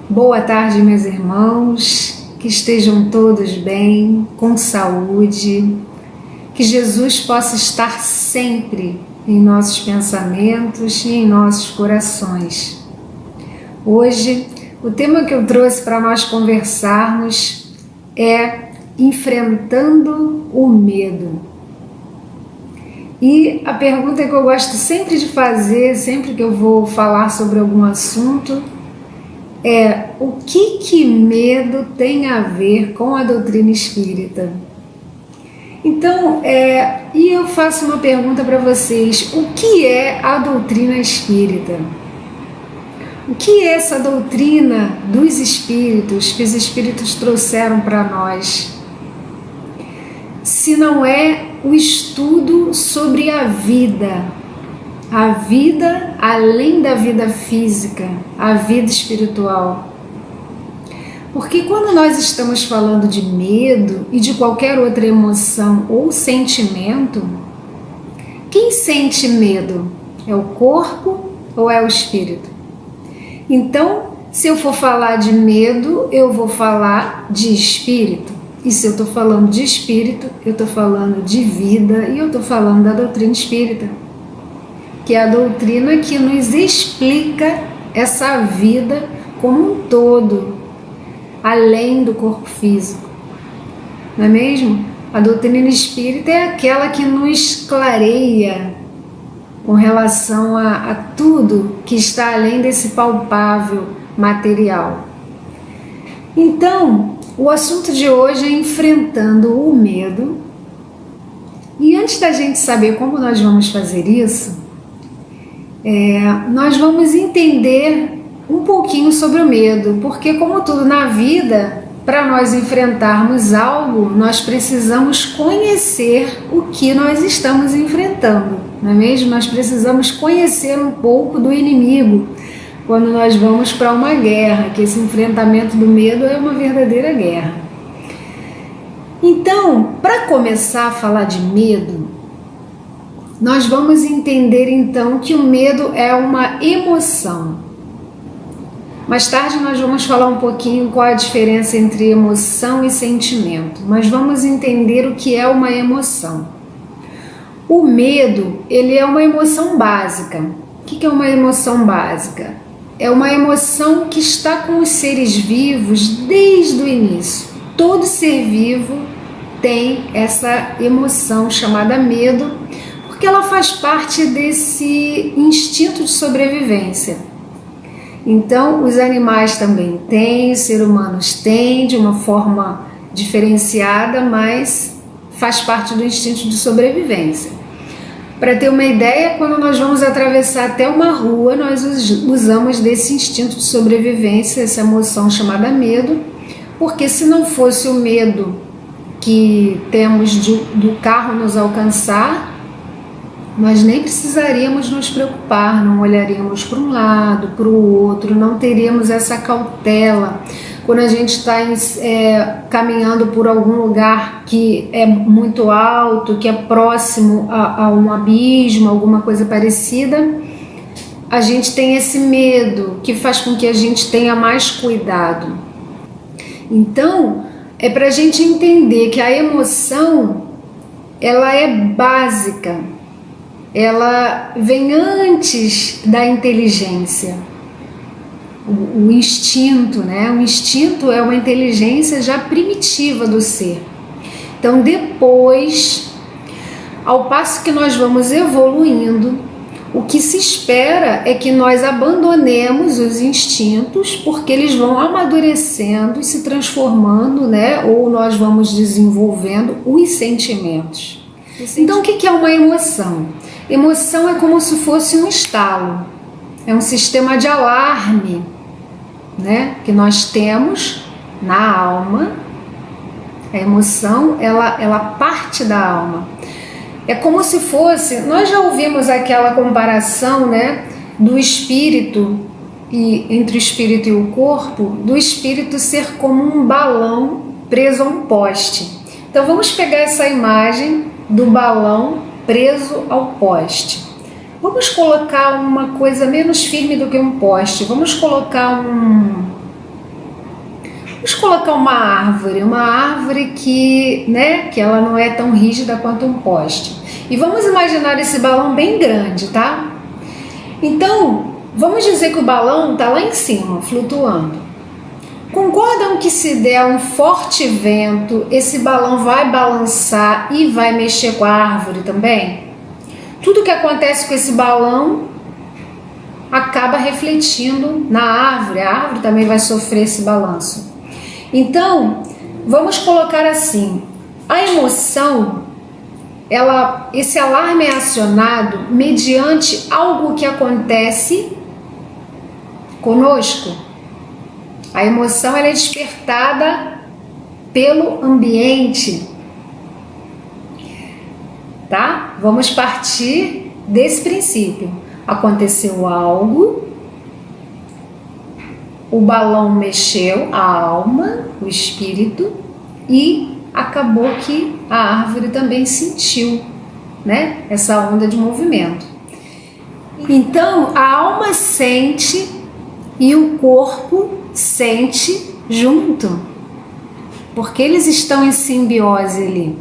Boa tarde, meus irmãos, que estejam todos bem, com saúde, que Jesus possa estar sempre em nossos pensamentos e em nossos corações. Hoje, o tema que eu trouxe para nós conversarmos é enfrentando o medo. E a pergunta que eu gosto sempre de fazer, sempre que eu vou falar sobre algum assunto, é: o que medo tem a ver com a doutrina espírita? Então, e eu faço uma pergunta para vocês: o que é a doutrina espírita? O que é essa doutrina dos espíritos que os espíritos trouxeram para nós? Se não é o estudo sobre a vida além da vida física, a vida espiritual. Porque quando nós estamos falando de medo e de qualquer outra emoção ou sentimento, quem sente medo? É o corpo ou é o espírito? Então, se eu for falar de medo, eu vou falar de espírito. E se eu estou falando de espírito, eu estou falando de vida e eu estou falando da doutrina espírita, que é a doutrina que nos explica essa vida como um todo, além do corpo físico. Não é mesmo? A doutrina espírita é aquela que nos clareia com relação a tudo que está além desse palpável material. Então, o assunto de hoje é enfrentando o medo. E antes da gente saber como nós vamos fazer isso, nós vamos entender um pouquinho sobre o medo, porque como tudo na vida, para nós enfrentarmos algo, nós precisamos conhecer o que nós estamos enfrentando, não é mesmo? Nós precisamos conhecer um pouco do inimigo quando nós vamos para uma guerra, que esse enfrentamento do medo é uma verdadeira guerra. Então, para começar a falar de medo, nós vamos entender então que o medo é uma emoção. Mais tarde nós vamos falar um pouquinho qual a diferença entre emoção e sentimento, mas vamos entender o que é uma emoção. O medo, ele é uma emoção básica. O que é uma emoção básica? É uma emoção que está com os seres vivos desde o início. Todo ser vivo tem essa emoção chamada medo, porque ela faz parte desse instinto de sobrevivência. Então, os animais também têm, os seres humanos têm, de uma forma diferenciada, mas faz parte do instinto de sobrevivência. Para ter uma ideia, quando nós vamos atravessar até uma rua, nós usamos desse instinto de sobrevivência, essa emoção chamada medo, porque se não fosse o medo que temos do carro nos alcançar, nós nem precisaríamos nos preocupar, não olharíamos para um lado, para o outro, não teríamos essa cautela. Quando a gente está caminhando por algum lugar que é muito alto, que é próximo a um abismo, alguma coisa parecida, a gente tem esse medo que faz com que a gente tenha mais cuidado. Então, é para a gente entender que a emoção, ela é básica, ela vem antes da inteligência. O instinto, né? O instinto é uma inteligência já primitiva do ser. Então, depois, ao passo que nós vamos evoluindo, o que se espera é que nós abandonemos os instintos, porque eles vão amadurecendo e se transformando, né? Ou nós vamos desenvolvendo os sentimentos. Então, o que é uma emoção? Emoção é como se fosse um estalo, é um sistema de alarme, né, que nós temos na alma. A emoção, ela parte da alma. É como se fosse, nós já ouvimos aquela comparação, né, do espírito, entre o espírito e o corpo, do espírito ser como um balão preso a um poste. Então vamos pegar essa imagem do balão preso ao poste. Vamos colocar uma coisa menos firme do que um poste. Vamos colocar Vamos colocar uma árvore que, né, que ela não é tão rígida quanto um poste. E vamos imaginar esse balão bem grande, tá? Então, vamos dizer que o balão está lá em cima, flutuando. Concordam que se der um forte vento, esse balão vai balançar e vai mexer com a árvore também? Tudo que acontece com esse balão acaba refletindo na árvore, a árvore também vai sofrer esse balanço. Então, vamos colocar assim, a emoção, esse alarme é acionado mediante algo que acontece conosco. A emoção ela é despertada pelo ambiente, tá? Vamos partir desse princípio. Aconteceu algo, o balão mexeu, a alma, o espírito, e acabou que a árvore também sentiu, né, essa onda de movimento. Então, a alma sente e o corpo sente junto, porque eles estão em simbiose ali.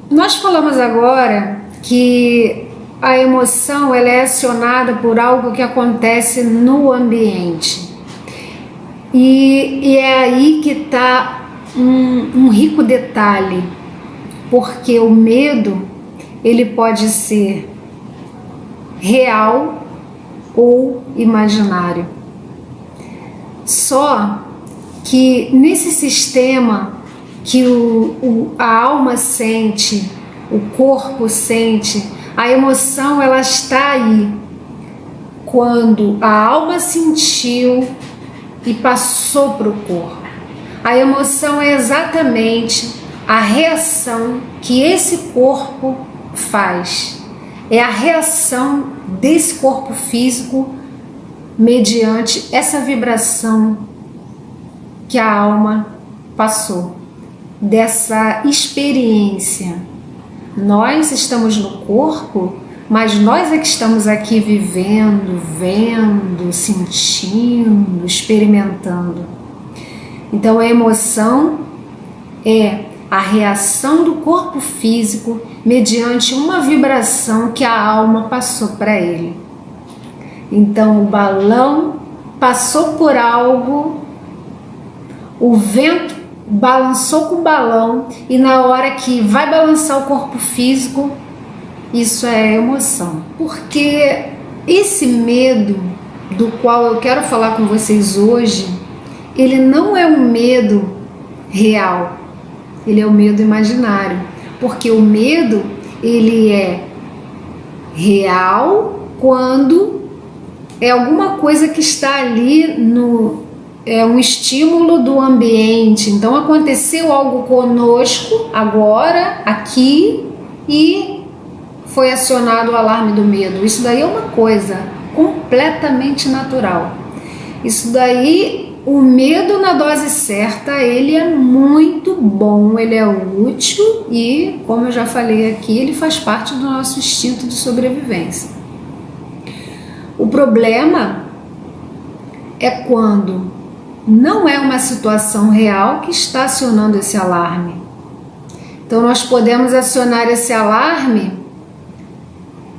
Nós falamos agora que a emoção ela é acionada por algo que acontece no ambiente. E é aí que está um rico detalhe, porque o medo ele pode ser real ou imaginário. Só que nesse sistema que a alma sente, o corpo sente, a emoção ela está aí quando a alma sentiu e passou para o corpo. A emoção é exatamente a reação que esse corpo faz. É a reação desse corpo físico mediante essa vibração que a alma passou, dessa experiência. Nós estamos no corpo, mas nós é que estamos aqui vivendo, vendo, sentindo, experimentando. Então a emoção é a reação do corpo físico mediante uma vibração que a alma passou para ele. Então o balão passou por algo, o vento balançou com o balão e na hora que vai balançar o corpo físico, isso é emoção. Porque esse medo do qual eu quero falar com vocês hoje, ele não é um medo real, ele é um medo imaginário. Porque o medo, ele é real quando é alguma coisa que está ali é um estímulo do ambiente. Então aconteceu algo conosco agora, aqui, e foi acionado o alarme do medo. Isso daí é uma coisa completamente natural. Isso daí, o medo na dose certa, ele é muito bom, ele é útil e, como eu já falei aqui, ele faz parte do nosso instinto de sobrevivência. O problema é quando não é uma situação real que está acionando esse alarme. Então nós podemos acionar esse alarme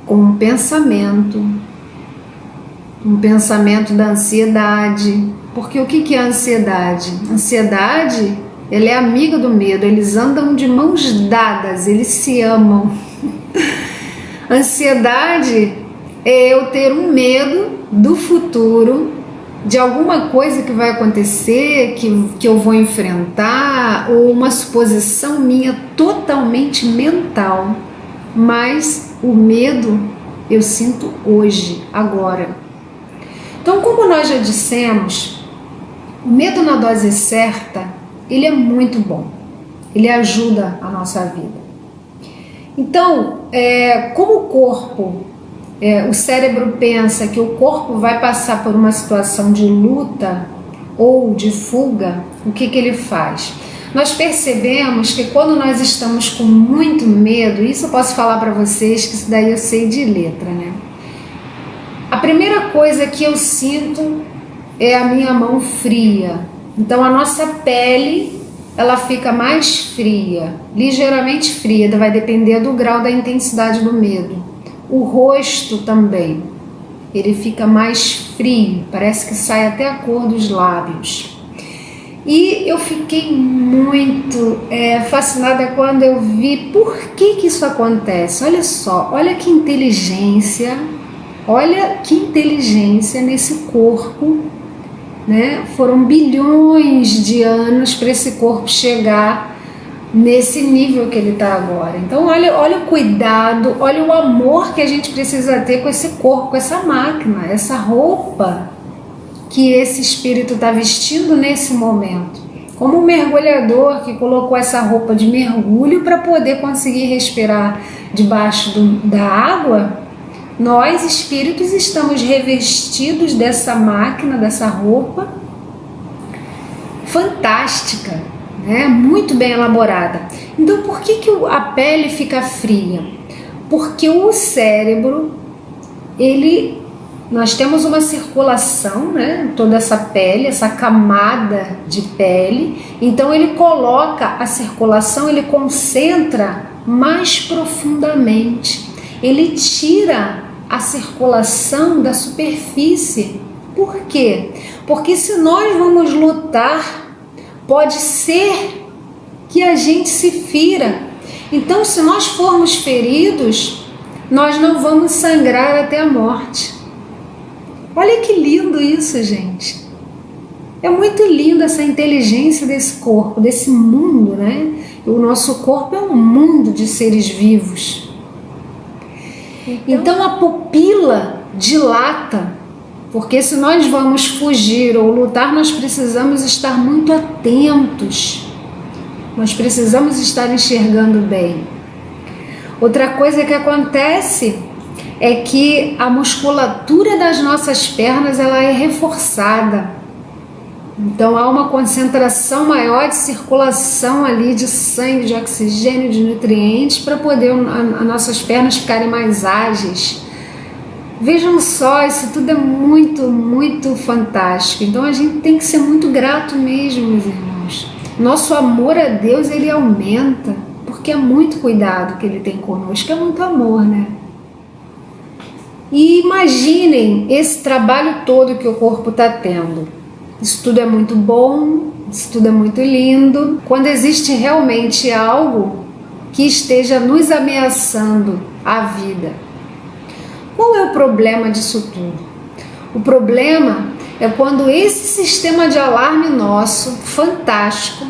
com um pensamento da ansiedade. Porque o que é a ansiedade? A ansiedade, ela é amiga do medo, eles andam de mãos dadas, eles se amam. Ansiedade é eu ter um medo do futuro, de alguma coisa que vai acontecer, que eu vou enfrentar, ou uma suposição minha totalmente mental. Mas o medo eu sinto hoje, agora. Então, como nós já dissemos, o medo na dose certa, ele é muito bom. Ele ajuda a nossa vida. Então, como o corpo, o cérebro pensa que o corpo vai passar por uma situação de luta ou de fuga, o que ele faz? Nós percebemos que quando nós estamos com muito medo, isso eu posso falar para vocês, que isso daí eu sei de letra, né? A primeira coisa que eu sinto é a minha mão fria. Então a nossa pele, ela fica mais fria, ligeiramente fria, vai depender do grau da intensidade do medo. O rosto também, ele fica mais frio, parece que sai até a cor dos lábios. E eu fiquei muito fascinada quando eu vi por que isso acontece. Olha só, olha que inteligência nesse corpo, né? Foram bilhões de anos para esse corpo chegar nesse nível que ele está agora. Então olha o cuidado, olha o amor que a gente precisa ter com esse corpo, com essa máquina, essa roupa que esse espírito está vestindo nesse momento. Como um mergulhador que colocou essa roupa de mergulho para poder conseguir respirar debaixo da água, nós espíritos estamos revestidos dessa máquina, dessa roupa fantástica, né? Muito bem elaborada. Então por que a pele fica fria? Porque o cérebro, nós temos uma circulação, né? Toda essa pele, essa camada de pele, então ele coloca a circulação, ele concentra mais profundamente, ele tira a circulação da superfície. Por quê? Porque se nós vamos lutar, pode ser que a gente se fira. Então, se nós formos feridos, nós não vamos sangrar até a morte. Olha que lindo isso, gente. É muito lindo essa inteligência desse corpo, desse mundo, né? O nosso corpo é um mundo de seres vivos. Então a pupila dilata, porque se nós vamos fugir ou lutar, nós precisamos estar muito atentos. Nós precisamos estar enxergando bem. Outra coisa que acontece é que a musculatura das nossas pernas ela é reforçada. Então há uma concentração maior de circulação ali de sangue, de oxigênio, de nutrientes para poder as nossas pernas ficarem mais ágeis. Vejam só, isso tudo é muito, muito fantástico. Então a gente tem que ser muito grato mesmo, meus irmãos. Nosso amor a Deus, ele aumenta, porque é muito cuidado que ele tem conosco, é muito amor, né? E imaginem esse trabalho todo que o corpo está tendo. Isso tudo é muito bom, isso tudo é muito lindo. Quando existe realmente algo que esteja nos ameaçando a vida. Qual é o problema disso tudo? O problema é quando esse sistema de alarme nosso, fantástico,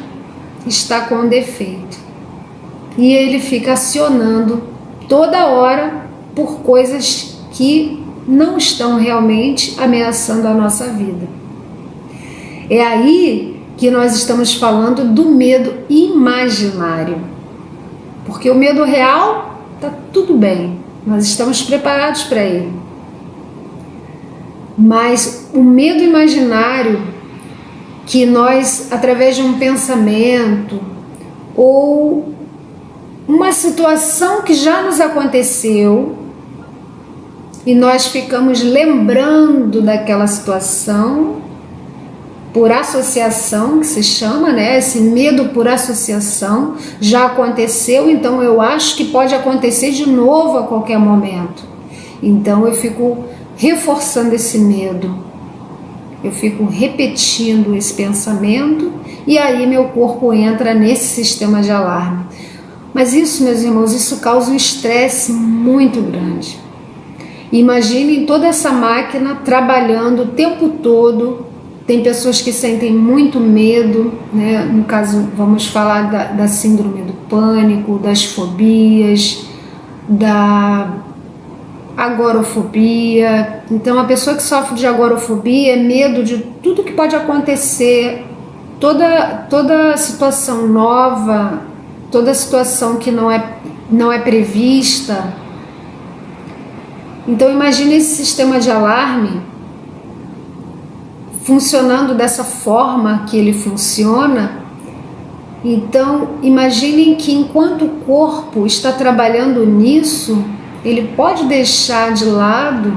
está com defeito. E ele fica acionando toda hora por coisas que não estão realmente ameaçando a nossa vida. É aí que nós estamos falando do medo imaginário. Porque o medo real está tudo bem, nós estamos preparados para ele. Mas o medo imaginário, que nós, através de um pensamento ou uma situação que já nos aconteceu, e nós ficamos lembrando daquela situação, por associação, que se chama, né? Esse medo por associação já aconteceu, então eu acho que pode acontecer de novo a qualquer momento. Então eu fico reforçando esse medo, eu fico repetindo esse pensamento e aí meu corpo entra nesse sistema de alarme. Mas isso, meus irmãos, isso causa um estresse muito grande. Imaginem toda essa máquina trabalhando o tempo todo. Tem pessoas que sentem muito medo, né? No caso, vamos falar da síndrome do pânico, das fobias, da agorafobia. Então, a pessoa que sofre de agorafobia é medo de tudo que pode acontecer, toda situação nova, toda situação que não é prevista. Então, imagine esse sistema de alarme funcionando dessa forma que ele funciona. Então, imaginem que enquanto o corpo está trabalhando nisso, ele pode deixar de lado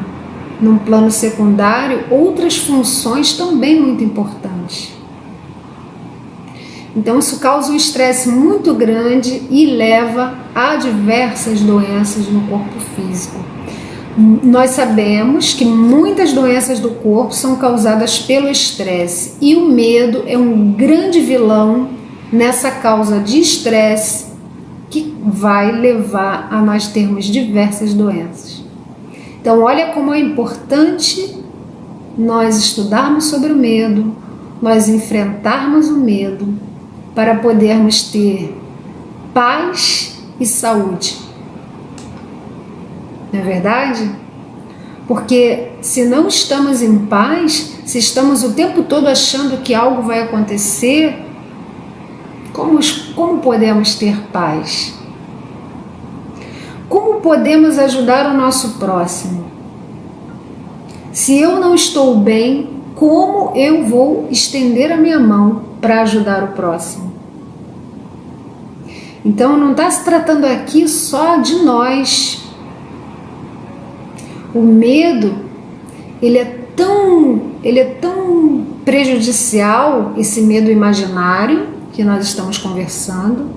num plano secundário, outras funções também muito importantes. Então isso causa um estresse muito grande e leva a diversas doenças no corpo físico. Nós sabemos que muitas doenças do corpo são causadas pelo estresse e o medo é um grande vilão nessa causa de estresse que vai levar a nós termos diversas doenças. Então olha como é importante nós estudarmos sobre o medo, nós enfrentarmos o medo para podermos ter paz e saúde. Não é verdade? Porque se não estamos em paz, se estamos o tempo todo achando que algo vai acontecer, como podemos ter paz? Como podemos ajudar o nosso próximo? Se eu não estou bem, como eu vou estender a minha mão para ajudar o próximo? Então não está se tratando aqui só de nós. O medo, ele é tão prejudicial, esse medo imaginário que nós estamos conversando,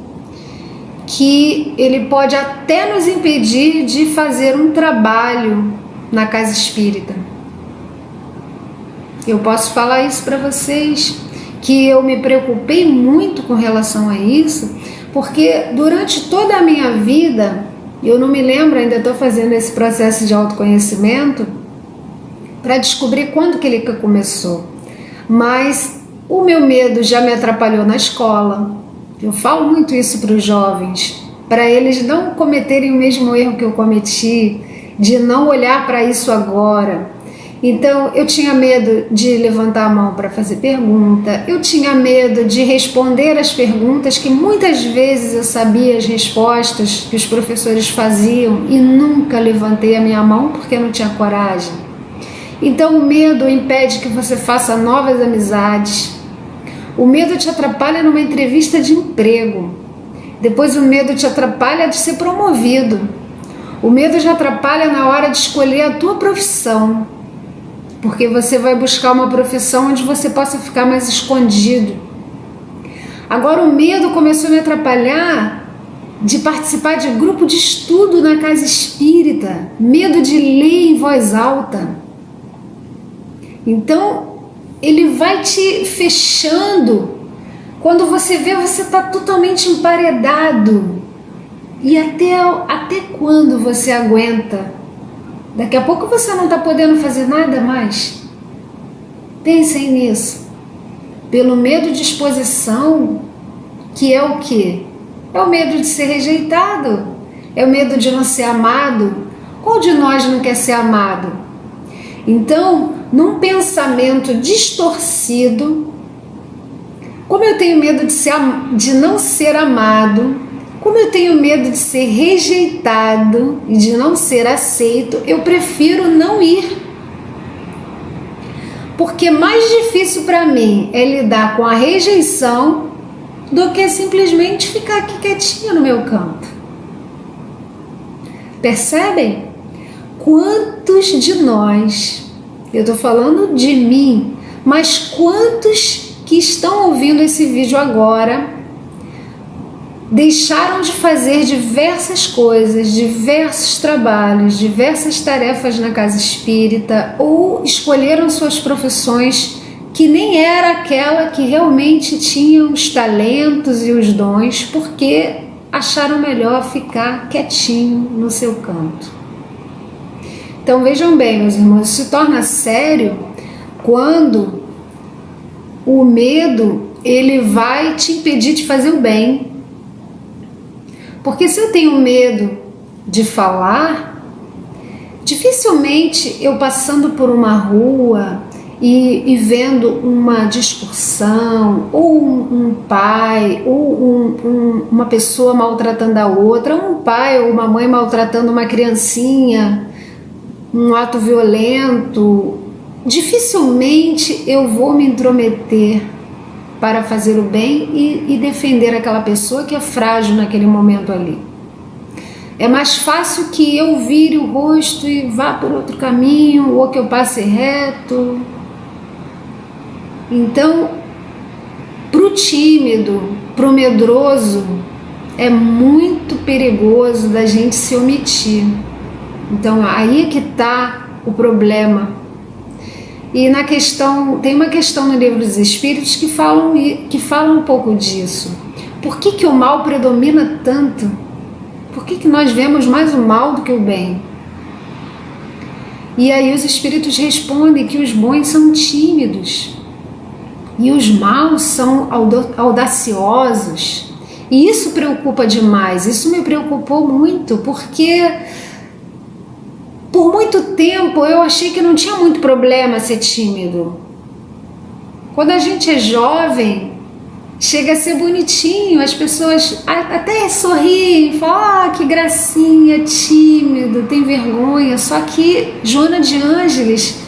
que ele pode até nos impedir de fazer um trabalho na casa espírita. Eu posso falar isso para vocês, que eu me preocupei muito com relação a isso, porque durante toda a minha vida, eu não me lembro, ainda estou fazendo esse processo de autoconhecimento para descobrir quando que ele começou, mas o meu medo já me atrapalhou na escola. Eu falo muito isso para os jovens, para eles não cometerem o mesmo erro que eu cometi, de não olhar para isso agora. Então eu tinha medo de levantar a mão para fazer pergunta, eu tinha medo de responder as perguntas que muitas vezes eu sabia as respostas que os professores faziam e nunca levantei a minha mão porque eu não tinha coragem. Então o medo impede que você faça novas amizades, o medo te atrapalha numa entrevista de emprego, depois o medo te atrapalha de ser promovido, o medo te atrapalha na hora de escolher a tua profissão, porque você vai buscar uma profissão onde você possa ficar mais escondido. Agora o medo começou a me atrapalhar de participar de grupo de estudo na casa espírita, medo de ler em voz alta. Então ele vai te fechando, quando você vê você está totalmente emparedado. E até quando você aguenta? Daqui a pouco você não está podendo fazer nada mais. Pensem nisso. Pelo medo de exposição, que é o quê? É o medo de ser rejeitado, é o medo de não ser amado. Qual de nós não quer ser amado? Então, num pensamento distorcido, como eu tenho medo de não ser amado, como eu tenho medo de ser rejeitado e de não ser aceito, eu prefiro não ir. Porque mais difícil para mim é lidar com a rejeição do que simplesmente ficar aqui quietinho no meu canto. Percebem? Quantos de nós, eu estou falando de mim, mas quantos que estão ouvindo esse vídeo agora deixaram de fazer diversas coisas, diversos trabalhos, diversas tarefas na casa espírita ou escolheram suas profissões que nem era aquela que realmente tinha os talentos e os dons, porque acharam melhor ficar quietinho no seu canto. Então vejam bem, meus irmãos, isso se torna sério quando o medo ele vai te impedir de fazer o bem. Porque se eu tenho medo de falar, dificilmente eu passando por uma rua e vendo uma discussão, ou um pai, ou uma pessoa maltratando a outra, um pai ou uma mãe maltratando uma criancinha, um ato violento, dificilmente eu vou me intrometer para fazer o bem e defender aquela pessoa que é frágil naquele momento ali. É mais fácil que eu vire o rosto e vá por outro caminho, ou que eu passe reto. Então, para o tímido, para o medroso, é muito perigoso da gente se omitir. Então, aí é que está o problema. E na questão, tem uma questão no Livro dos Espíritos que fala um pouco disso. Por que o mal predomina tanto? Por que nós vemos mais o mal do que o bem? E aí os espíritos respondem que os bons são tímidos e os maus são audaciosos. E isso preocupa demais, isso me preocupou muito, porque por muito tempo eu achei que não tinha muito problema ser tímido. Quando a gente é jovem, chega a ser bonitinho, as pessoas até sorriem, falam, que gracinha, tímido, tem vergonha. Só que Joana de Ângeles,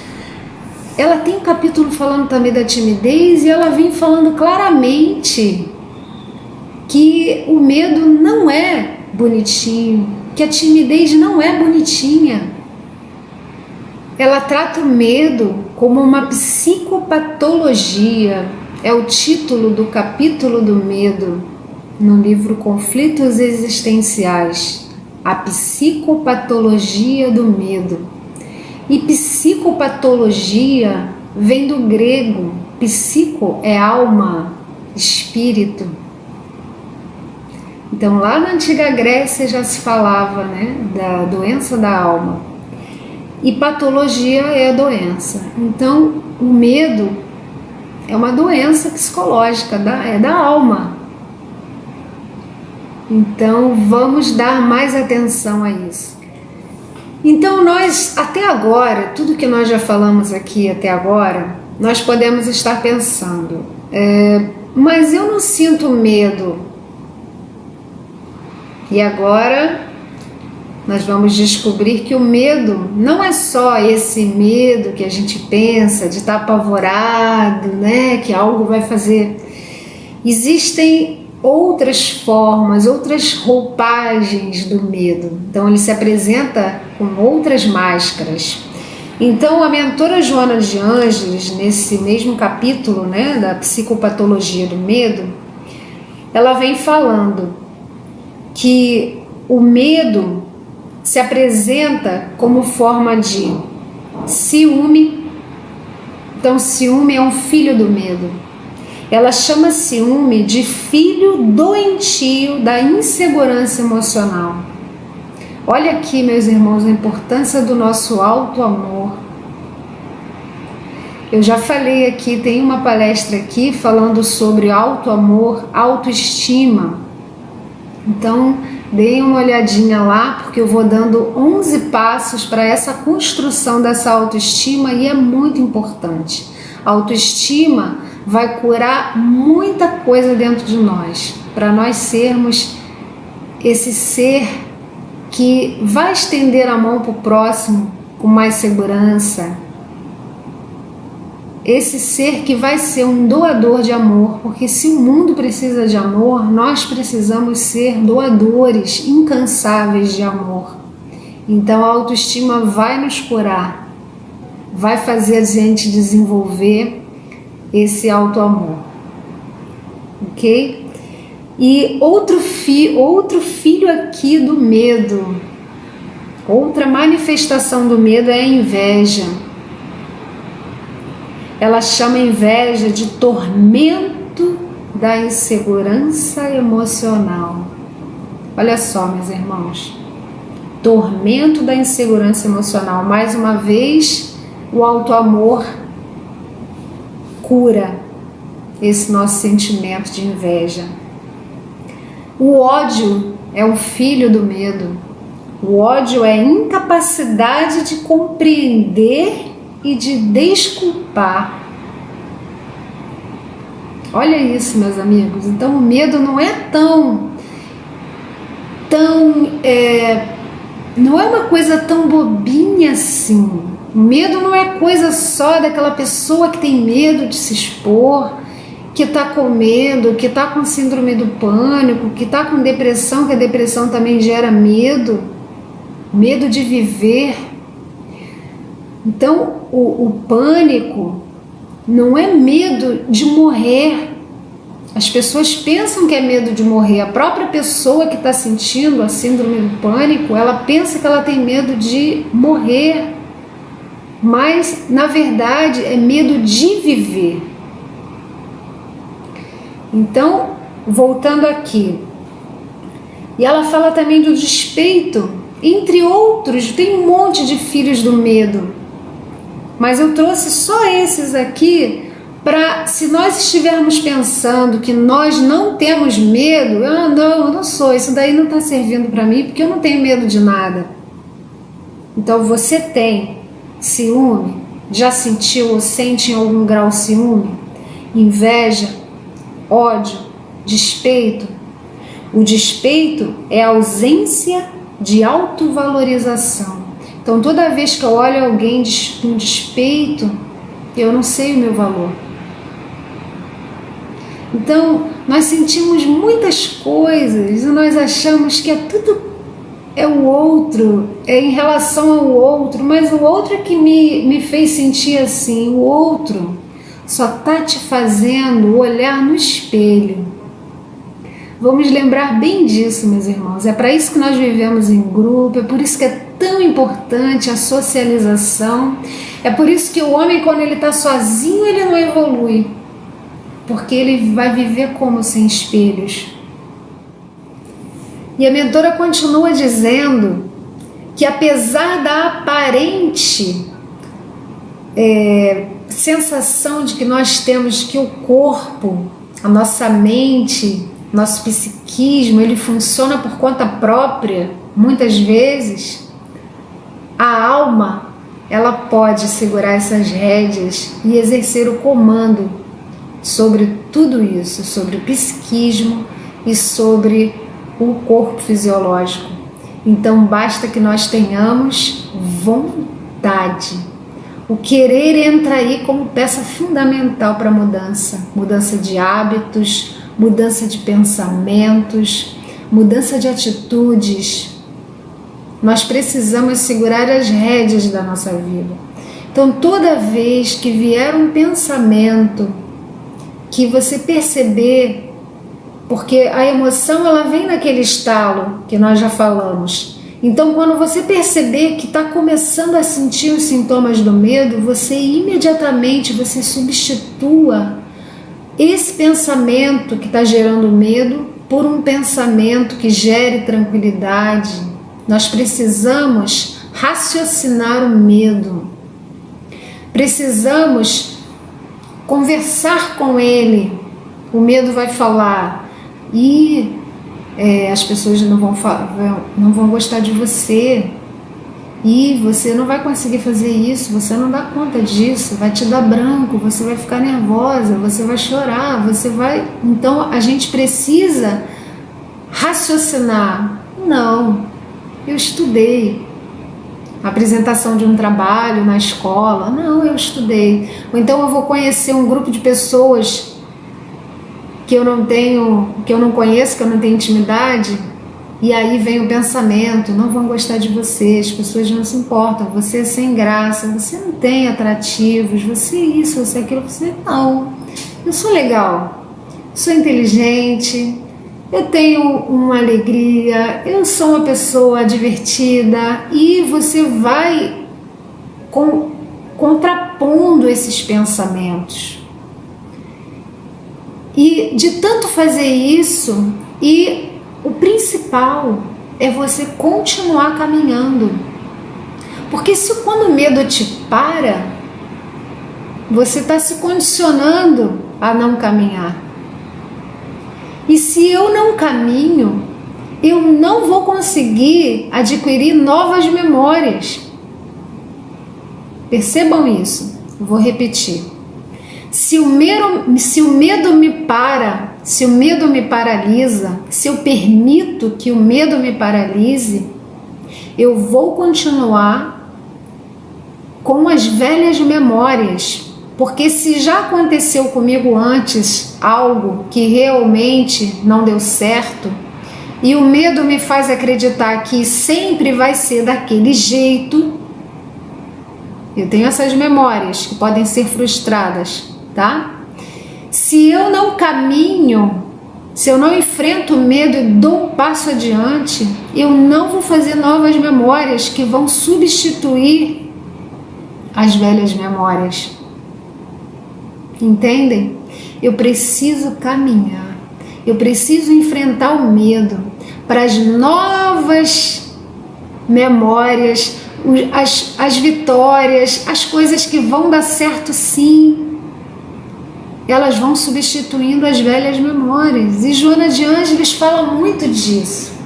ela tem um capítulo falando também da timidez, e ela vem falando claramente que o medo não é bonitinho, que a timidez não é bonitinha. Ela trata o medo como uma psicopatologia. É o título do capítulo do medo no livro Conflitos Existenciais, a psicopatologia do medo. E psicopatologia vem do grego, psico é alma, espírito. Então lá na antiga Grécia já se falava, né, da doença da alma. E patologia é a doença. Então o medo é uma doença psicológica, é da alma. Então vamos dar mais atenção a isso. Então nós, até agora, tudo que nós já falamos aqui até agora, nós podemos estar pensando, mas eu não sinto medo. E agora nós vamos descobrir que o medo não é só esse medo que a gente pensa de estar apavorado, né, que algo vai fazer. Existem outras formas, outras roupagens do medo. Então ele se apresenta com outras máscaras. Então a mentora Joana de Ângeles, nesse mesmo capítulo, né, da psicopatologia do medo, ela vem falando que o medo se apresenta como forma de ciúme. Então ciúme é um filho do medo. Ela chama ciúme de filho doentio da insegurança emocional. Olha aqui, meus irmãos, a importância do nosso auto-amor. Eu já falei aqui, tem uma palestra aqui falando sobre auto-amor, autoestima. Então, deem uma olhadinha lá, porque eu vou dando 11 passos para essa construção dessa autoestima e é muito importante. A autoestima vai curar muita coisa dentro de nós, para nós sermos esse ser que vai estender a mão para o próximo com mais segurança, esse ser que vai ser um doador de amor, porque se o mundo precisa de amor, nós precisamos ser doadores incansáveis de amor. Então a autoestima vai nos curar, vai fazer a gente desenvolver esse auto-amor, ok? E outro filho aqui do medo, outra manifestação do medo é a inveja. Ela chama a inveja de tormento da insegurança emocional. Olha só, meus irmãos, tormento da insegurança emocional. Mais uma vez, o auto-amor cura esse nosso sentimento de inveja. O ódio é um filho do medo. O ódio é a incapacidade de compreender e de desculpar. Olha isso, meus amigos. Então o medo não é não é uma coisa tão bobinha assim. O medo não é coisa só daquela pessoa que tem medo de se expor que está com medo, que está com síndrome do pânico, que está com depressão, que a depressão também gera medo, medo de viver. Então, o pânico não é medo de morrer. As pessoas pensam que é medo de morrer. A própria pessoa que está sentindo a síndrome do pânico, ela pensa que ela tem medo de morrer. Mas, na verdade, é medo de viver. Então, voltando aqui. E ela fala também do despeito. Entre outros, tem um monte de filhos do medo. Mas eu trouxe só esses aqui para, se nós estivermos pensando que nós não temos medo, eu não sou, isso daí não está servindo para mim porque eu não tenho medo de nada. Então você tem ciúme? Já sentiu ou sente em algum grau ciúme? Inveja? Ódio? Despeito? O despeito é a ausência de autovalorização. Então, toda vez que eu olho alguém com despeito, eu não sei o meu valor. Então, nós sentimos muitas coisas e nós achamos que tudo é o outro, é em relação ao outro, mas o outro é que me fez sentir assim. O outro só está te fazendo olhar no espelho. Vamos lembrar bem disso, meus irmãos. É para isso que nós vivemos em grupo, é por isso que é tão importante a socialização. É por isso que o homem, quando ele está sozinho, ele não evolui. Porque ele vai viver como sem espelhos. E a mentora continua dizendo que apesar da aparente sensação de que nós temos que o corpo, a nossa mente, nosso psiquismo, ele funciona por conta própria, muitas vezes, a alma, ela pode segurar essas rédeas e exercer o comando sobre tudo isso, sobre o psiquismo e sobre o corpo fisiológico. Então basta que nós tenhamos vontade. O querer entra aí como peça fundamental para a mudança de hábitos, mudança de pensamentos, mudança de atitudes. Nós precisamos segurar as rédeas da nossa vida. Então, toda vez que vier um pensamento que você perceber, porque a emoção ela vem naquele estalo que nós já falamos. Então, quando você perceber que está começando a sentir os sintomas do medo, você imediatamente substitua esse pensamento que está gerando medo por um pensamento que gere tranquilidade. Nós precisamos raciocinar o medo. Precisamos conversar com ele. O medo vai falar e as pessoas não vão gostar de você. E você não vai conseguir fazer isso, você não dá conta disso, vai te dar branco, você vai ficar nervosa, você vai chorar, Então a gente precisa raciocinar. Não, eu estudei. Apresentação de um trabalho na escola. Não, eu estudei. Ou então eu vou conhecer um grupo de pessoas que eu não conheço, que eu não tenho intimidade. E aí vem o pensamento, não vão gostar de você, as pessoas não se importam, você é sem graça, você não tem atrativos, você é isso, você é aquilo, você não. Eu sou legal, sou inteligente, eu tenho uma alegria, eu sou uma pessoa divertida, e você vai contrapondo esses pensamentos. E de tanto fazer isso, o principal é você continuar caminhando. Porque quando o medo te para, você está se condicionando a não caminhar. E se eu não caminho, eu não vou conseguir adquirir novas memórias. Percebam isso. Eu vou repetir. Se o medo me para, se o medo me paralisa, se eu permito que o medo me paralise, eu vou continuar com as velhas memórias, Porque se já aconteceu comigo antes algo que realmente não deu certo, e o medo me faz acreditar que sempre vai ser daquele jeito, eu tenho essas memórias que podem ser frustradas, tá? Se eu não caminho, se eu não enfrento o medo e dou um passo adiante, eu não vou fazer novas memórias que vão substituir as velhas memórias. Entendem? Eu preciso caminhar, eu preciso enfrentar o medo para as novas memórias, as vitórias, as coisas que vão dar certo sim, elas vão substituindo as velhas memórias. E Joana de Ângeles fala muito disso.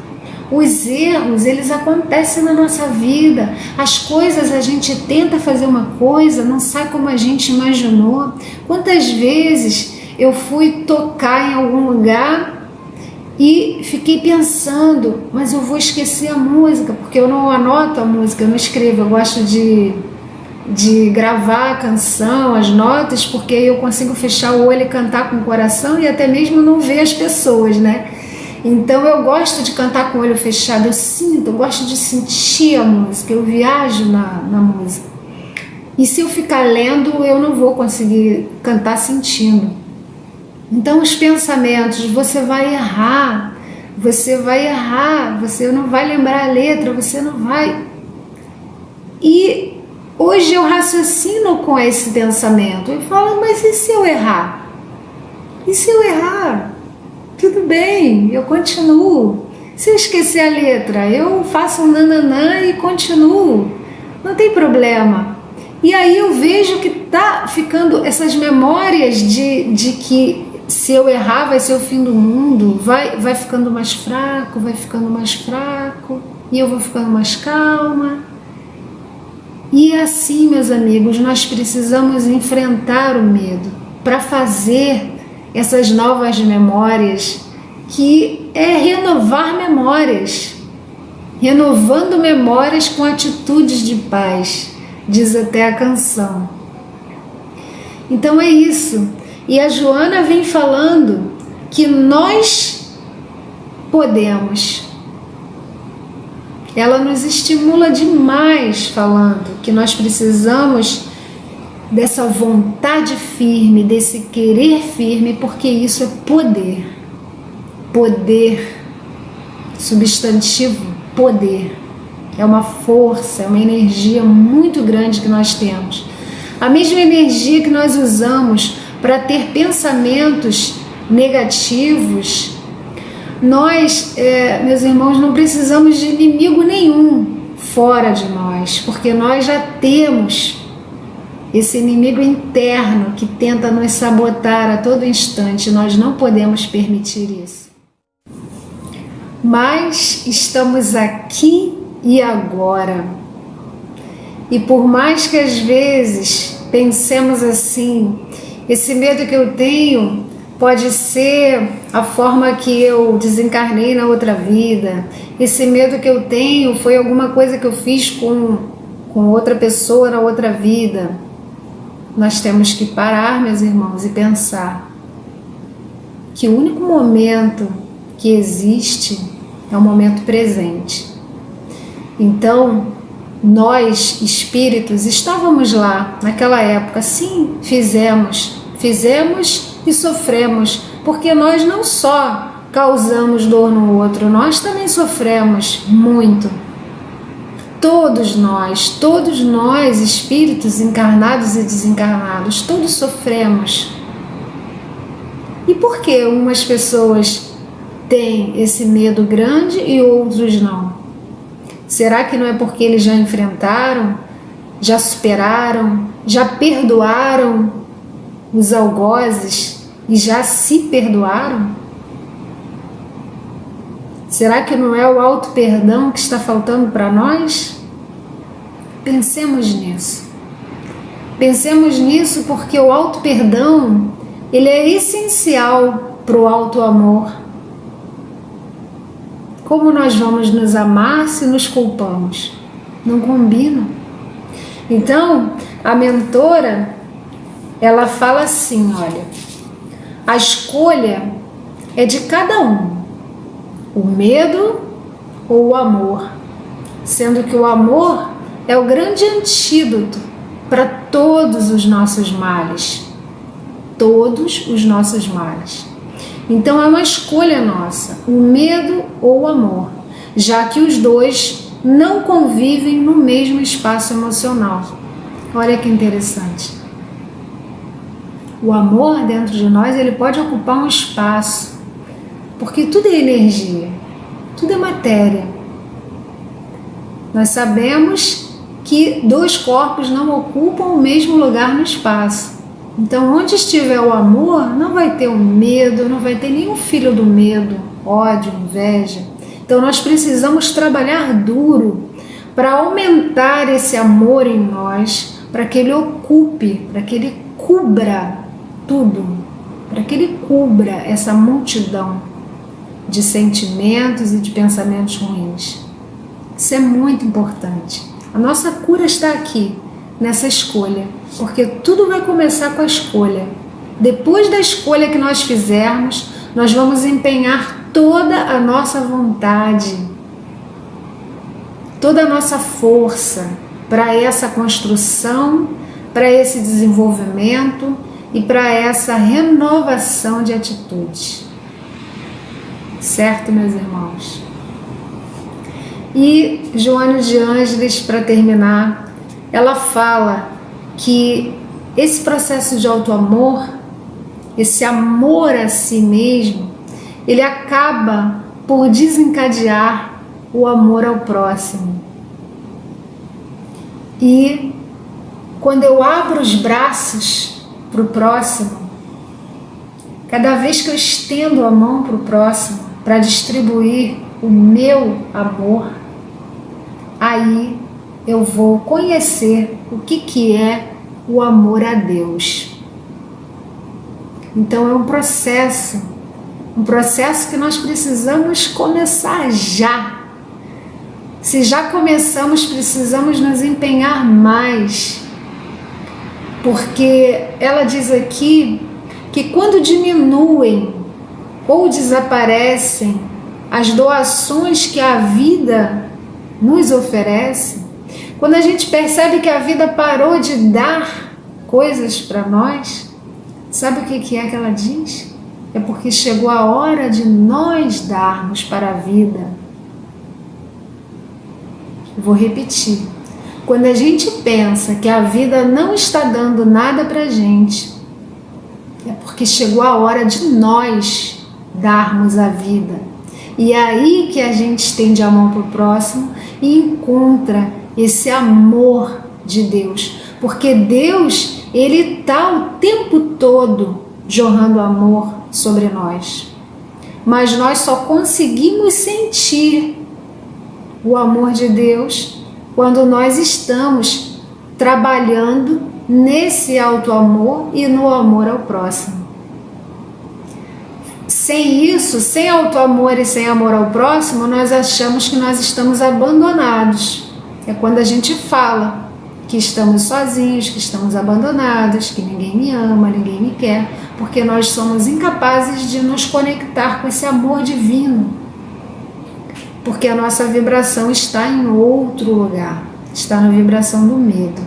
Os erros, eles acontecem na nossa vida. As coisas, a gente tenta fazer uma coisa, não sai como a gente imaginou. Quantas vezes eu fui tocar em algum lugar e fiquei pensando, mas eu vou esquecer a música, porque eu não anoto a música, eu não escrevo, eu gosto de gravar a canção, as notas, porque eu consigo fechar o olho e cantar com o coração e até mesmo não ver as pessoas, né? Então eu gosto de cantar com o olho fechado, eu gosto de sentir a música, eu viajo na música. E se eu ficar lendo, eu não vou conseguir cantar sentindo. Então os pensamentos, você vai errar, você não vai lembrar a letra, você não vai. E hoje eu raciocino com esse pensamento, eu falo, mas e se eu errar? E se eu errar? Tudo bem, eu continuo. Se eu esquecer a letra, eu faço um nananã e continuo. Não tem problema. E aí eu vejo que tá ficando essas memórias de que se eu errar vai ser o fim do mundo, vai ficando mais fraco, e eu vou ficando mais calma. E assim, meus amigos, nós precisamos enfrentar o medo para fazer essas novas memórias, que é renovar memórias, renovando memórias com atitudes de paz, diz até a canção. Então é isso. E a Joana vem falando que nós podemos. Ela nos estimula demais falando que nós precisamos dessa vontade firme, desse querer firme, porque isso é poder. Poder, substantivo, poder. É uma força, é uma energia muito grande que nós temos. A mesma energia que nós usamos para ter pensamentos negativos, nós, meus irmãos, não precisamos de inimigo nenhum fora de nós, porque nós já temos esse inimigo interno que tenta nos sabotar a todo instante. Nós não podemos permitir isso. Mas estamos aqui e agora. E por mais que às vezes pensemos assim, esse medo que eu tenho pode ser a forma que eu desencarnei na outra vida. Esse medo que eu tenho foi alguma coisa que eu fiz com outra pessoa na outra vida. Nós temos que parar, meus irmãos, e pensar que o único momento que existe é o momento presente. Então, nós, espíritos, estávamos lá naquela época. Sim, fizemos e sofremos, porque nós não só causamos dor no outro, nós também sofremos muito. Todos nós, espíritos encarnados e desencarnados, todos sofremos. E por que umas pessoas têm esse medo grande e outros não? Será que não é porque eles já enfrentaram, já superaram, já perdoaram os algozes e já se perdoaram? Será que não é o auto-perdão que está faltando para nós? Pensemos nisso. Pensemos nisso, porque o auto-perdão, ele é essencial para o auto-amor. Como nós vamos nos amar se nos culpamos? Não combina. Então, a mentora, ela fala assim, olha, a escolha é de cada um, o medo ou o amor, sendo que o amor é o grande antídoto para todos os nossos males, todos os nossos males. Então é uma escolha nossa, o medo ou o amor, já que os dois não convivem no mesmo espaço emocional. Olha que interessante. O amor dentro de nós, ele pode ocupar um espaço, porque tudo é energia, tudo é matéria. Nós sabemos que dois corpos não ocupam o mesmo lugar no espaço. Então, onde estiver o amor, não vai ter o medo, não vai ter nenhum filho do medo, ódio, inveja. Então, nós precisamos trabalhar duro para aumentar esse amor em nós, para que ele ocupe, para que ele cubra tudo, para que ele cubra essa multidão de sentimentos e de pensamentos ruins. Isso é muito importante. A nossa cura está aqui, nessa escolha, porque tudo vai começar com a escolha. Depois da escolha que nós fizermos, nós vamos empenhar toda a nossa vontade, toda a nossa força para essa construção, para esse desenvolvimento e para essa renovação de atitudes. Certo, meus irmãos? E Joana de Ângeles, para terminar, ela fala que esse processo de autoamor, esse amor a si mesmo, ele acaba por desencadear o amor ao próximo. E quando eu abro os braços para o próximo, cada vez que eu estendo a mão para o próximo para distribuir o meu amor, aí eu vou conhecer o que é o amor a Deus. Então é um processo que nós precisamos começar já. Se já começamos, precisamos nos empenhar mais, porque ela diz aqui que quando diminuem ou desaparecem as doações que a vida nos oferece, quando a gente percebe que a vida parou de dar coisas para nós, sabe o que é que ela diz? É porque chegou a hora de nós darmos para a vida. Vou repetir. Quando a gente pensa que a vida não está dando nada para a gente, é porque chegou a hora de nós darmos a vida. E é aí que a gente estende a mão para o próximo e encontra esse amor de Deus. Porque Deus, Ele está o tempo todo jorrando amor sobre nós. Mas nós só conseguimos sentir o amor de Deus quando nós estamos trabalhando nesse auto-amor e no amor ao próximo. Sem isso, sem auto-amor e sem amor ao próximo, nós achamos que nós estamos abandonados. É quando a gente fala que estamos sozinhos, que estamos abandonados, que ninguém me ama, ninguém me quer, porque nós somos incapazes de nos conectar com esse amor divino. Porque a nossa vibração está em outro lugar, está na vibração do medo.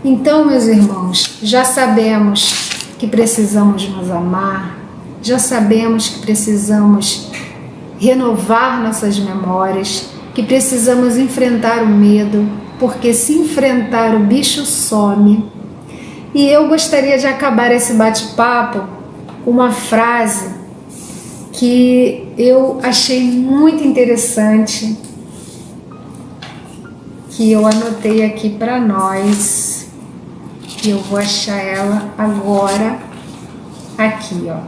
Então, meus irmãos, já sabemos que precisamos nos amar, já sabemos que precisamos renovar nossas memórias, que precisamos enfrentar o medo, porque se enfrentar o bicho some. E eu gostaria de acabar esse bate-papo com uma frase que eu achei muito interessante, que eu anotei aqui para nós, e eu vou achar ela agora aqui, ó.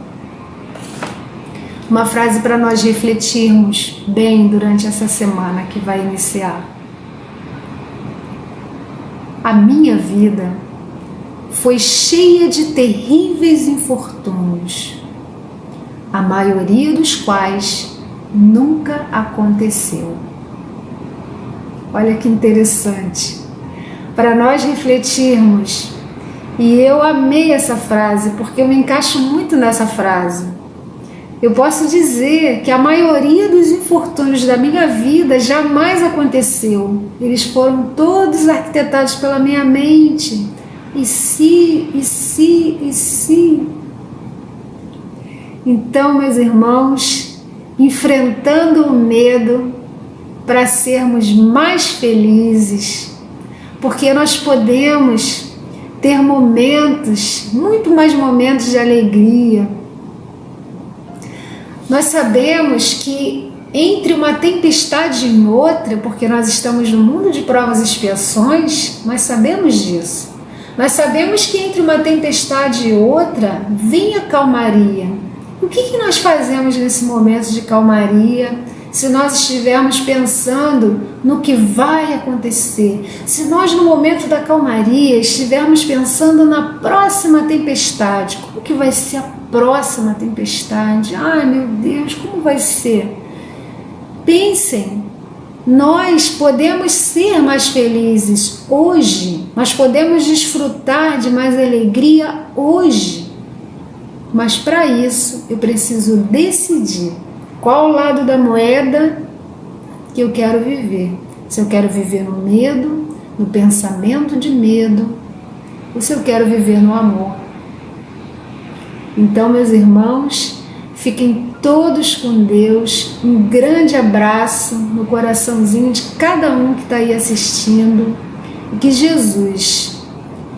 Uma frase para nós refletirmos bem durante essa semana que vai iniciar. A minha vida foi cheia de terríveis infortúnios, a maioria dos quais nunca aconteceu. Olha que interessante. Para nós refletirmos E eu amei essa frase, porque eu me encaixo muito nessa frase. Eu posso dizer que a maioria dos infortúnios da minha vida jamais aconteceu. Eles foram todos arquitetados pela minha mente. E se. Então, meus irmãos, enfrentando o medo para sermos mais felizes, porque nós podemos ter momentos, muito mais momentos de alegria. Nós sabemos que entre uma tempestade e outra, porque nós estamos no mundo de provas e expiações, nós sabemos disso. Nós sabemos que entre uma tempestade e outra vem a calmaria. O que nós fazemos nesse momento de calmaria? Se nós estivermos pensando no que vai acontecer, se nós no momento da calmaria estivermos pensando na próxima tempestade, como que vai ser a próxima tempestade? Ai meu Deus, como vai ser? Pensem, nós podemos ser mais felizes hoje, nós podemos desfrutar de mais alegria hoje, mas para isso eu preciso decidir qual o lado da moeda que eu quero viver. Se eu quero viver no medo, no pensamento de medo, ou se eu quero viver no amor. Então, meus irmãos, fiquem todos com Deus. Um grande abraço no coraçãozinho de cada um que está aí assistindo. E que Jesus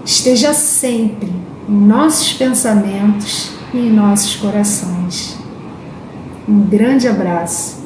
esteja sempre em nossos pensamentos e em nossos corações. Um grande abraço.